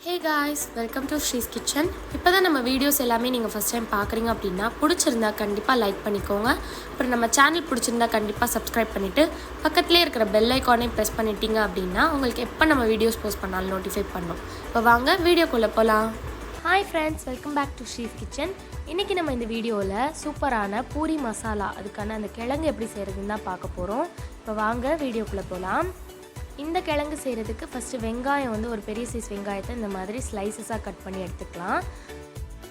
Hey guys, welcome to Shree's Kitchen. இப்போ தான் நம்ம வீடியோஸ் எல்லாமே நீங்கள் ஃபஸ்ட் டைம் பார்க்குறீங்க அப்படின்னா பிடிச்சிருந்தா கண்டிப்பாக லைக் பண்ணிக்கோங்க. அப்புறம் நம்ம சேனல் பிடிச்சிருந்தா கண்டிப்பாக சப்ஸ்கிரைப் பண்ணிவிட்டு பக்கத்துலேயே இருக்கிற பெல் ஐக்கானே ப்ரெஸ் பண்ணிட்டீங்க அப்படின்னா உங்களுக்கு எப்போ நம்ம வீடியோஸ் போஸ்ட் பண்ணாலும் நோட்டிஃபை பண்ணணும். இப்போ வாங்க வீடியோக்குள்ளே போகலாம். Hi friends, welcome back to she's kitchen. இன்றைக்கி நம்ம இந்த வீடியோவில் சூப்பரான பூரி மசாலா, அதுக்கான அந்த கிழங்கு எப்படி செய்கிறதுன்னு தான் பார்க்க போகிறோம். இப்போ வாங்க வீடியோக்குள்ளே போகலாம். இந்த கிழங்கு செய்கிறதுக்கு ஃபஸ்ட்டு வெங்காயம் வந்து ஒரு பெரிய சைஸ் வெங்காயத்தை இந்த மாதிரி ஸ்லைசஸாக கட் பண்ணி எடுத்துக்கலாம்.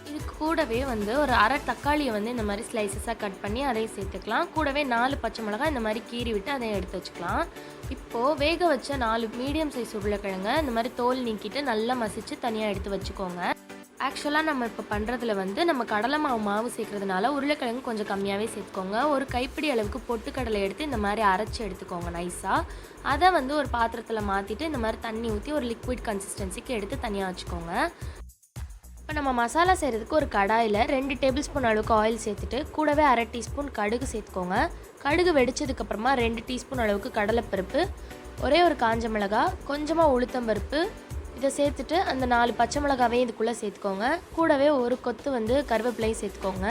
இது கூடவே வந்து ஒரு அரை தக்காளியை வந்து இந்த மாதிரி ஸ்லைசஸாக கட் பண்ணி அதையும் சேர்த்துக்கலாம். கூடவே 4 பச்சை மிளகாய் இந்த மாதிரி கீறி விட்டு அதையும் எடுத்து வச்சுக்கலாம். இப்போது வேக வச்ச 4 மீடியம் சைஸ் உருளைக்கிழங்க இந்த மாதிரி தோல் நீக்கிட்டு நல்லா மசித்து தனியாக எடுத்து வச்சுக்கோங்க. ஆக்சுவலாக நம்ம இப்போ பண்ணுறதுல வந்து நம்ம கடலை மாவு சேர்க்குறதுனால உருளைக்கிழங்கு கொஞ்சம் கம்மியாகவே சேர்த்துக்கோங்க. ஒரு கைப்பிடி அளவுக்கு பொட்டுக்கடலை எடுத்து இந்த மாதிரி அரைச்சி எடுத்துக்கோங்க நைஸாக. அதை வந்து ஒரு பாத்திரத்தில் மாற்றிட்டு இந்த மாதிரி தண்ணி ஊற்றி ஒரு லிக்விட் கன்சிஸ்டன்சிக்கு எடுத்து தனியாக வச்சுக்கோங்க. இப்போ நம்ம மசாலா செய்கிறதுக்கு ஒரு கடாயில் 2 டேபிள் ஸ்பூன் அளவுக்கு ஆயில் சேர்த்துட்டு கூடவே அரை டீஸ்பூன் கடுகு சேர்த்துக்கோங்க. கடுகு வெடிச்சதுக்கப்புறமா 2 டீஸ்பூன் அளவுக்கு கடலைப்பருப்பு, ஒரே ஒரு காஞ்ச மிளகாய், கொஞ்சமாக உளுத்தம்பருப்பு இதை சேர்த்துட்டு அந்த 4 பச்சை மிளகாவையும் இதுக்குள்ளே சேர்த்துக்கோங்க. கூடவே ஒரு கொத்து வந்து கருவேப்பிலையும் சேர்த்துக்கோங்க.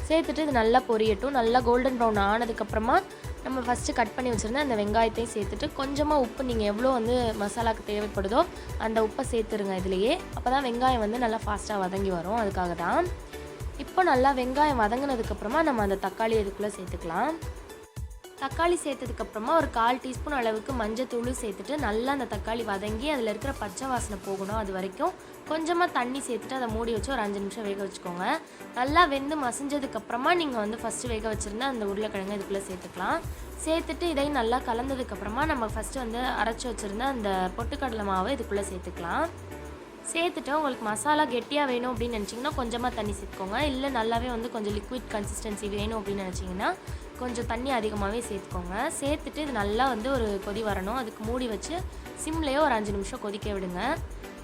சேர்த்துட்டு இது நல்லா பொரியட்டும். நல்லா கோல்டன் ப்ரௌன் ஆனதுக்கப்புறமா நம்ம ஃபஸ்ட்டு கட் பண்ணி வச்சுருந்த அந்த வெங்காயத்தையும் சேர்த்துட்டு கொஞ்சமாக உப்பு நீங்கள் எவ்வளோ வந்து மசாலாவுக்கு தேவைப்படுதோ அந்த உப்பை சேர்த்துருங்க இதுலேயே. அப்போ தான் வெங்காயம் வந்து நல்லா ஃபாஸ்ட்டாக வதங்கி வரும், அதுக்காக தான். இப்போ நல்லா வெங்காயம் வதங்கினதுக்கப்புறமா நம்ம அந்த தக்காளி இதுக்குள்ளே சேர்த்துக்கலாம். தக்காளி சேர்த்ததுக்கப்புறமா ஒரு 1/4 டீஸ்பூன் அளவுக்கு மஞ்சத்தூள் சேர்த்துட்டு நல்லா அந்த தக்காளி வதங்கி அதில் இருக்கிற பச்சை வாசனை போகணும். அது வரைக்கும் கொஞ்சமாக தண்ணி சேர்த்துட்டு அதை மூடி வச்சு ஒரு 5 நிமிஷம் வேக வச்சுக்கோங்க. நல்லா வெந்து மசிஞ்சதுக்கப்புறமா நீங்கள் வந்து ஃபஸ்ட்டு வேக வச்சுருந்தா அந்த உருளைக்கிழங்கு இதுக்குள்ளே சேர்த்துக்கலாம். சேர்த்துட்டு இதையும் நல்லா கலந்ததுக்கப்புறமா நம்ம ஃபஸ்ட்டு வந்து அரைச்சி வச்சுருந்த அந்த பொட்டுக்கடலை மாவை இதுக்குள்ளே சேர்த்துக்கலாம். சேர்த்துட்டு உங்களுக்கு மசாலா கெட்டியாக வேணும் அப்படின்னு நினச்சிங்கன்னா கொஞ்சமாக தண்ணி சேர்த்துக்கோங்க. இல்லை நல்லாவே வந்து கொஞ்சம் லிக்விட் கன்சிஸ்டன்சி வேணும் அப்படின்னு நினச்சிங்கன்னா கொஞ்சம் தண்ணி அதிகமாகவே சேர்த்துக்கோங்க. சேர்த்துட்டு இது நல்லா வந்து ஒரு கொதி வரணும். அதுக்கு மூடி வச்சு சிம்லேயே ஒரு 5 நிமிஷம் கொதிக்க விடுங்க.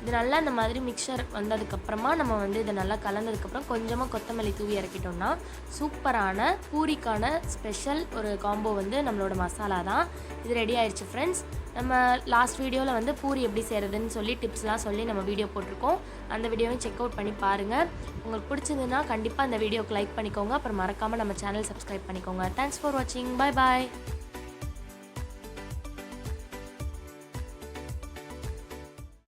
இது நல்லா இந்த மாதிரி மிக்சர் வந்ததுக்கப்புறமா நம்ம வந்து இதை நல்லா கலந்ததுக்கப்புறம் கொஞ்சமாக கொத்தமல்லி தூவி இறக்கிட்டோம்னா சூப்பரான பூரிக்கான ஸ்பெஷல் ஒரு காம்போ வந்து நம்மளோட மசாலா தான். இது ரெடி ஆயிடுச்சு ஃப்ரெண்ட்ஸ். நம்ம லாஸ்ட் வீடியோவில் வந்து பூரி எப்படி செய்கிறதுன்னு சொல்லி டிப்ஸ்லாம் சொல்லி நம்ம வீடியோ போட்டிருக்கோம். அந்த வீடியோவையும் செக் அவுட் பண்ணி பாருங்கள். உங்களுக்கு பிடிச்சதுன்னா கண்டிப்பாக அந்த வீடியோக்கு லைக் பண்ணிக்கோங்க. அப்புறம் மறக்காமல் நம்ம சேனல் சப்ஸ்கிரைப் பண்ணிக்கோங்க. தேங்க்ஸ் ஃபார் வாட்சிங். பாய் பாய்.